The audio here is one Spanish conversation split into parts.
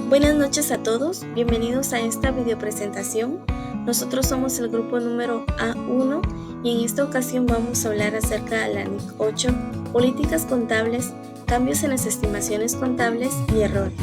Buenas noches a todos, bienvenidos a esta videopresentación. Nosotros somos el grupo número A1 y en esta ocasión vamos a hablar acerca de la NIC 8, políticas contables, cambios en las estimaciones contables y errores.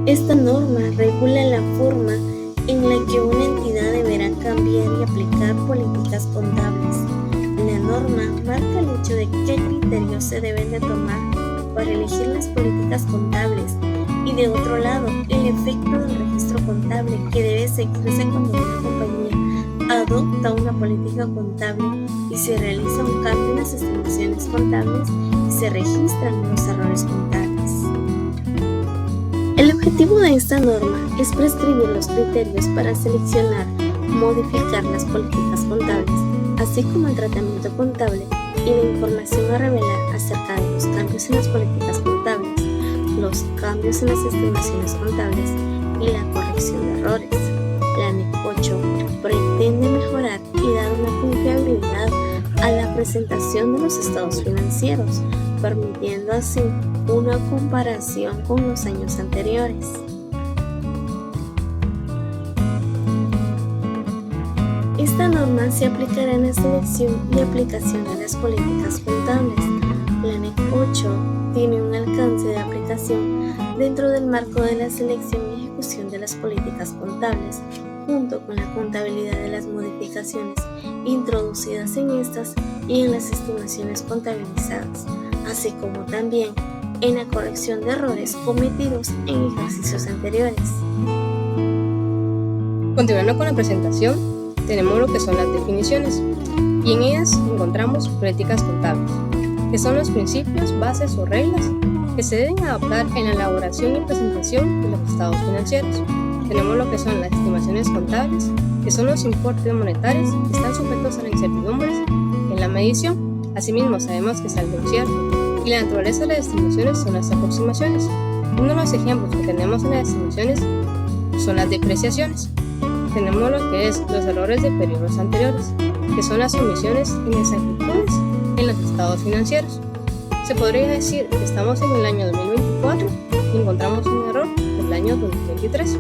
Esta norma regula la forma en la que una entidad deberá cambiar y aplicar políticas contables. La norma marca el hecho de qué criterios se deben de tomar para elegir las políticas contables y de otro lado el efecto del registro contable que debe seguirse cuando una compañía adopta una política contable y se realiza un cambio en las estimaciones contables y se registran los errores contables. El objetivo de esta norma es prescribir los criterios para seleccionar, modificar las políticas contables, así como el tratamiento contable y la información a revelar acerca de los cambios en las políticas contables, los cambios en las estimaciones contables y la corrección de errores. La NIC 8 pretende mejorar y dar una confiabilidad a la presentación de los estados financieros, permitiendo así una comparación con los años anteriores. Esta norma se aplicará en la selección y aplicación de las políticas contables. La NIC 8 tiene un alcance de aplicación dentro del marco de la selección y ejecución de las políticas contables, junto con la contabilidad de las modificaciones introducidas en estas y en las estimaciones contabilizadas, así como también en la corrección de errores cometidos en ejercicios anteriores. Continuando con la presentación, tenemos lo que son las definiciones y en ellas encontramos políticas contables, que son los principios, bases o reglas que se deben adoptar en la elaboración y presentación de los estados financieros. Tenemos lo que son las estimaciones contables, que son los importes monetarios que están sujetos a las incertidumbres en la medición. Asimismo, sabemos que es algo incierto y la naturaleza de las estimaciones son las aproximaciones. Uno de los ejemplos que tenemos en las estimaciones son las depreciaciones. Tenemos lo que es los errores de periodos anteriores, que son las omisiones e inexactitudes en los estados financieros. Se podría decir que estamos en el año 2024 y encontramos un error del año 2023.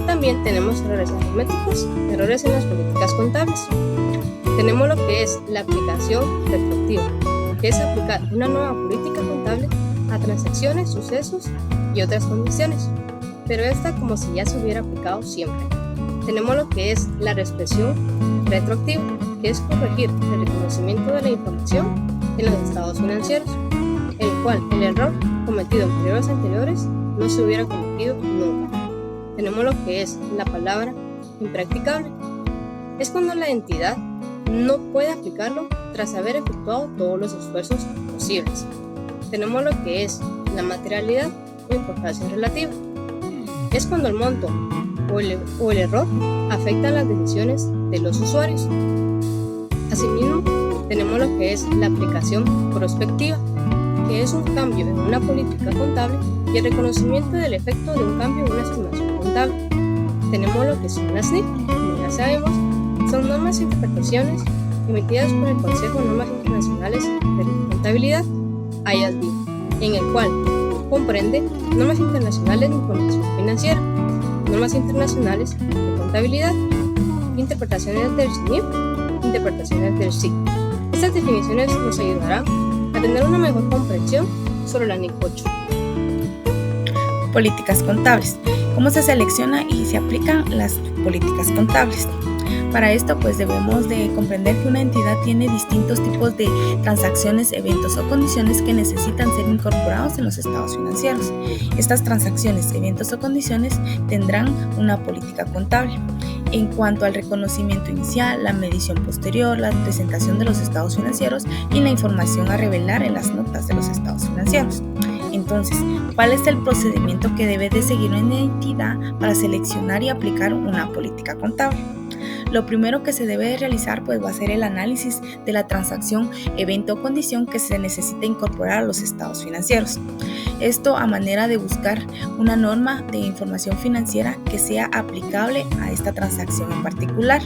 También tenemos errores aritméticos, errores en las políticas contables. Tenemos lo que es la aplicación retroactiva, que es aplicar una nueva política contable a transacciones, sucesos y otras condiciones, pero esta como si ya se hubiera aplicado siempre. Tenemos lo que es la reexpresión retroactiva, que es corregir el reconocimiento de la información en los estados financieros, en el cual el error cometido en periodos anteriores no se hubiera cometido nunca. Tenemos lo que es la palabra impracticable. Es cuando la entidad no puede aplicarlo tras haber efectuado todos los esfuerzos posibles. Tenemos lo que es la materialidad o importancia relativa. Es cuando el monto o el error afecta las decisiones de los usuarios. Asimismo, tenemos lo que es la aplicación prospectiva, que es un cambio en una política contable y el reconocimiento del efecto de un cambio en una estimación contable. Tenemos lo que son las NIC, como ya sabemos, son normas e interpretaciones emitidas por el Consejo de Normas Internacionales de Contabilidad, IASB, en el cual comprende normas internacionales de información financiera, normas internacionales de contabilidad, interpretaciones del SNIF, interpretaciones del SIC. Estas definiciones nos ayudarán a tener una mejor comprensión sobre la NIC 8. Políticas contables. ¿Cómo se selecciona y se aplican las políticas contables? Para esto, pues debemos de comprender que una entidad tiene distintos tipos de transacciones, eventos o condiciones que necesitan ser incorporados en los estados financieros. Estas transacciones, eventos o condiciones tendrán una política contable. En cuanto al reconocimiento inicial, la medición posterior, la presentación de los estados financieros y la información a revelar en las notas de los estados financieros. Entonces, ¿cuál es el procedimiento que debe de seguir una entidad para seleccionar y aplicar una política contable? Lo primero que se debe realizar pues va a ser el análisis de la transacción, evento o condición que se necesita incorporar a los estados financieros. Esto a manera de buscar una norma de información financiera que sea aplicable a esta transacción en particular.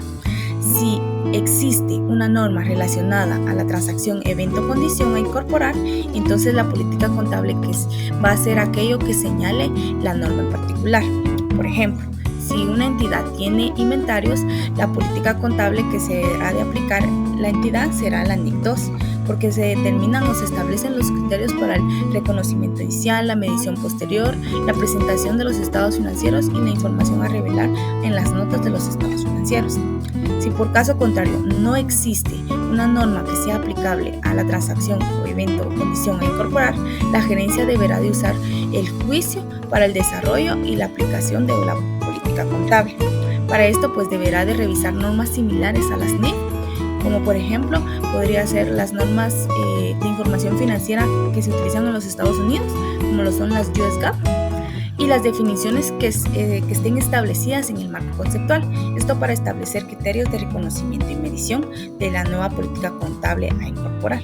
Si existe una norma relacionada a la transacción evento-condición a incorporar, entonces la política contable va a ser aquello que señale la norma en particular. Por ejemplo, si una entidad tiene inventarios, la política contable que se ha de aplicar la entidad será la NIC 2, porque se determinan o se establecen los criterios para el reconocimiento inicial, la medición posterior, la presentación de los estados financieros y la información a revelar en las notas de los estados financieros. Si por caso contrario no existe una norma que sea aplicable a la transacción o evento o condición a incorporar, la gerencia deberá de usar el juicio para el desarrollo y la aplicación de la política contable. Para esto pues deberá de revisar normas similares a las NIF, como por ejemplo podría ser las normas de información financiera que se utilizan en los Estados Unidos, como lo son las US GAAP, y las definiciones que estén establecidas en el marco conceptual. Esto para establecer criterios de reconocimiento y medición de la nueva política contable a incorporar.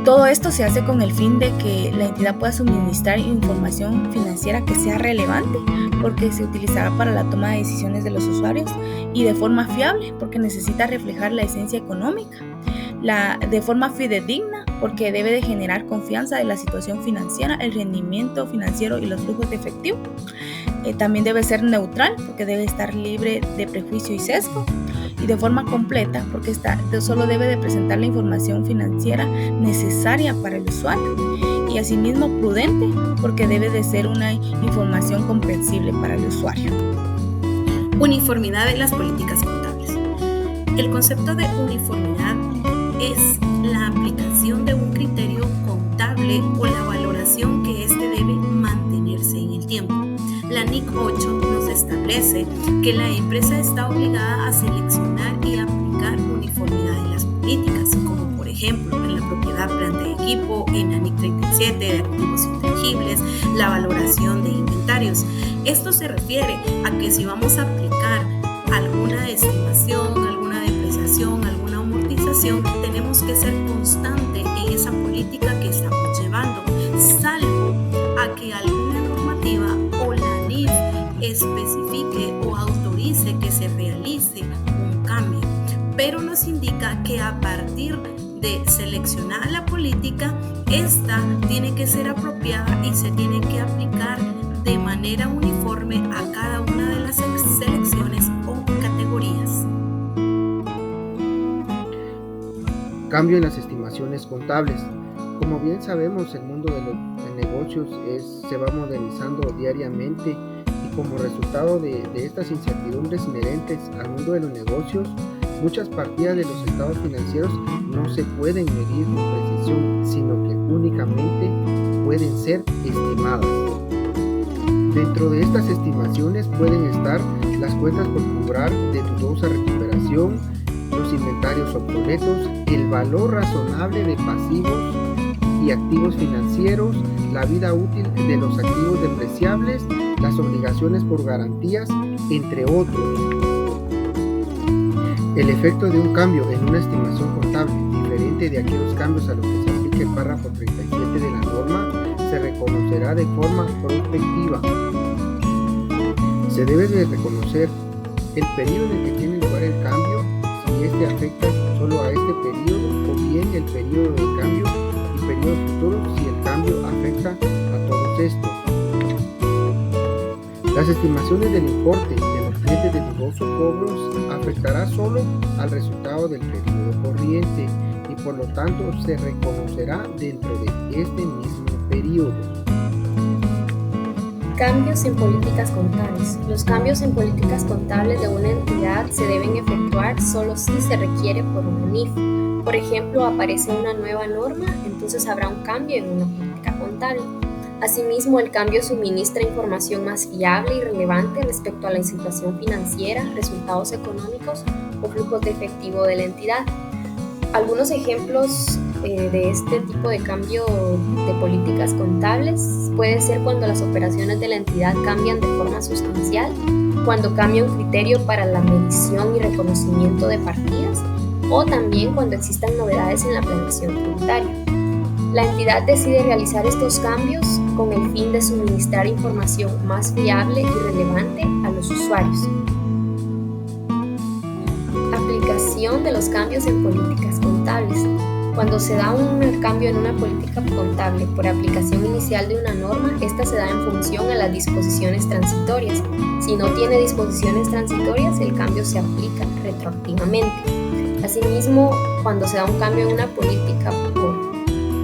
Todo esto se hace con el fin de que la entidad pueda suministrar información financiera que sea relevante, porque se utilizará para la toma de decisiones de los usuarios, y de forma fiable, porque necesita reflejar la esencia económica, de forma fidedigna, porque debe de generar confianza de la situación financiera, el rendimiento financiero y los flujos de efectivo. También debe ser neutral, porque debe estar libre de prejuicio y sesgo, y de forma completa, porque solo debe de presentar la información financiera necesaria para el usuario, y asimismo prudente, porque debe de ser una información comprensible para el usuario. Uniformidad de las políticas contables. El concepto de uniformidad es la aplicación de un criterio contable o la valoración que éste debe mantenerse en el tiempo. La NIC 8 nos establece que la empresa está obligada a seleccionar y aplicar uniformidad en las políticas, como por ejemplo en la propiedad, planta y equipo, en la NIC 37 de activos intangibles, la valoración de inventarios. Esto se refiere a que si vamos a aplicar alguna estimación, alguna depreciación, alguna amortización, tenemos que ser constante en esa política que estamos llevando, salvo a que alguna normativa o la NIF especifique o autorice que se realice un cambio, pero nos indica que a partir de seleccionar la política, esta tiene que ser apropiada y se tiene que aplicar de manera uniforme a cada una de las selecciones o categorías. Cambio en las estimaciones contables. Como bien sabemos, el mundo de los negocios se va modernizando diariamente, y como resultado de estas incertidumbres inherentes al mundo de los negocios, muchas partidas de los estados financieros no se pueden medir con precisión, sino que únicamente pueden ser estimadas. Dentro de estas estimaciones pueden estar las cuentas por cobrar de dudosa recuperación, los inventarios obsoletos, el valor razonable de pasivos y activos financieros, la vida útil de los activos depreciables, las obligaciones por garantías, entre otros. El efecto de un cambio en una estimación contable, diferente de aquellos cambios a los que se aplica el párrafo 37 de la norma, se reconocerá de forma prospectiva. Se debe de reconocer el periodo en el que tiene lugar el cambio, si este afecta solo a este periodo, o bien el periodo de cambio y periodos futuros si el cambio afecta a todos estos. Las estimaciones del importe de los clientes de dudosos cobros afectará solo al resultado del periodo corriente, y por lo tanto se reconocerá dentro de este mismo periodo. Cambios en políticas contables. Los cambios en políticas contables de una entidad se deben efectuar solo si se requiere por una NIF. Por ejemplo, aparece una nueva norma, entonces habrá un cambio en una política contable. Asimismo, el cambio suministra información más fiable y relevante respecto a la situación financiera, resultados económicos o flujos de efectivo de la entidad. Algunos ejemplos de este tipo de cambio de políticas contables puede ser cuando las operaciones de la entidad cambian de forma sustancial, cuando cambia un criterio para la medición y reconocimiento de partidas, o también cuando existan novedades en la planeación tributaria. La entidad decide realizar estos cambios con el fin de suministrar información más fiable y relevante a los usuarios. aplicación de los cambios en políticas contables. Cuando se da un cambio en una política contable por aplicación inicial de una norma, esta se da en función a las disposiciones transitorias. Si no tiene disposiciones transitorias, el cambio se aplica retroactivamente. Asimismo, cuando se da un cambio en una política por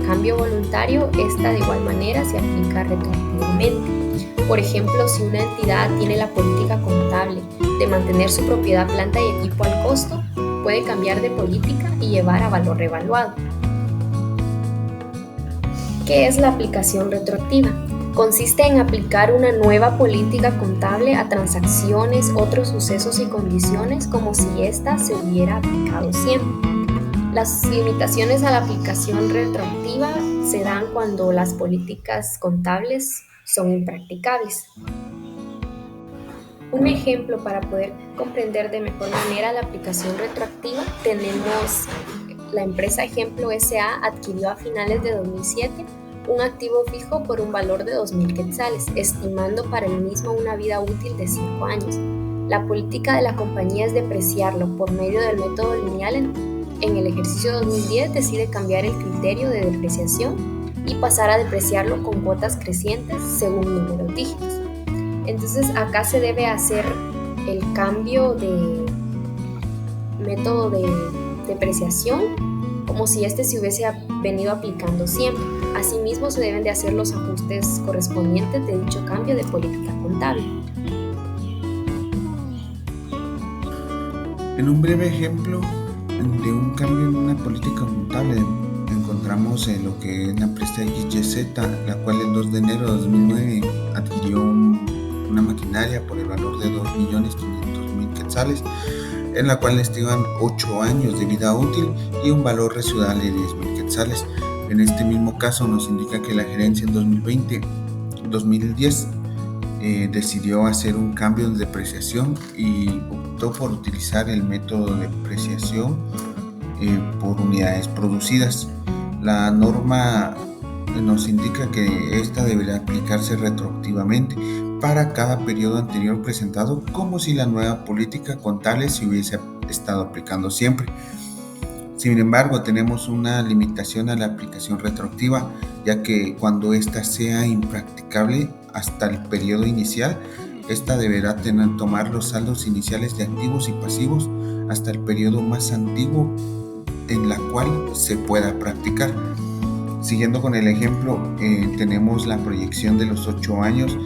cambio voluntario, esta de igual manera se aplica retroactivamente. Por ejemplo, si una entidad tiene la política contable de mantener su propiedad, planta y equipo al costo, puede cambiar de política y llevar a valor revaluado. ¿Qué es la aplicación retroactiva? Consiste en aplicar una nueva política contable a transacciones, otros sucesos y condiciones como si ésta se hubiera aplicado siempre. Las limitaciones a la aplicación retroactiva se dan cuando las políticas contables son impracticables. Un ejemplo para poder comprender de mejor manera la aplicación retroactiva, tenemos la empresa Ejemplo S.A. adquirió a finales de 2007 un activo fijo por un valor de 2.000 quetzales, estimando para el mismo una vida útil de 5 años. La política de la compañía es depreciarlo por medio del método lineal. En el ejercicio 2010 decide cambiar el criterio de depreciación y pasar a depreciarlo con cuotas crecientes según números dígitos. Entonces acá se debe hacer el cambio de método de depreciación como si este se hubiese venido aplicando siempre. Asimismo, se deben de hacer los ajustes correspondientes de dicho cambio de política contable. En un breve ejemplo de un cambio en una política contable, encontramos lo que es la empresa XYZ, la cual el 2 de enero de 2009 adquirió una maquinaria por el valor de 2.500.000 quetzales, en la cual estiman 8 años de vida útil y un valor residual de 10.000 quetzales. En este mismo caso nos indica que la gerencia en 2010 decidió hacer un cambio de depreciación y optó por utilizar el método de depreciación por unidades producidas. La norma nos indica que esta deberá aplicarse retroactivamente para cada periodo anterior presentado, como si la nueva política contable se hubiese estado aplicando siempre. Sin embargo, tenemos una limitación a la aplicación retroactiva, ya que cuando ésta sea impracticable hasta el periodo inicial, esta deberá tomar los saldos iniciales de activos y pasivos hasta el periodo más antiguo en la cual se pueda practicar. Siguiendo con el ejemplo, tenemos la proyección de los 8 años,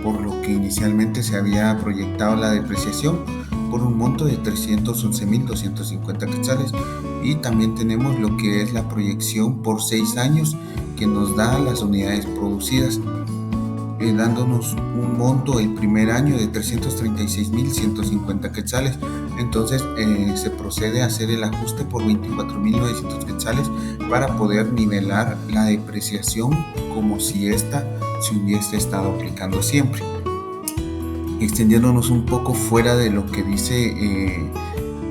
por lo que inicialmente se había proyectado la depreciación por un monto de 311.250 quetzales, y también tenemos lo que es la proyección por 6 años que nos da las unidades producidas, dándonos un monto el primer año de 336.150 quetzales. Entonces se procede a hacer el ajuste por 24.900 quetzales para poder nivelar la depreciación como si ésta se hubiese estado aplicando siempre. Extendiéndonos un poco fuera de lo que dice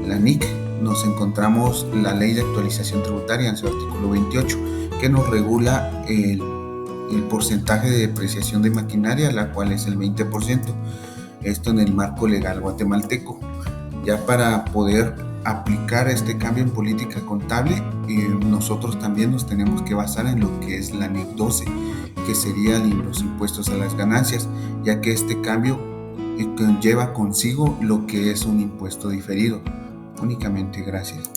la NIC, nos encontramos la Ley de Actualización Tributaria en su artículo 28, que nos regula el porcentaje de depreciación de maquinaria, la cual es el 20%, esto en el marco legal guatemalteco. Ya para poder aplicar este cambio en política contable, nosotros también nos tenemos que basar en lo que es la NIC 12, que serían los impuestos a las ganancias, ya que este cambio lleva consigo lo que es un impuesto diferido. Únicamente, gracias.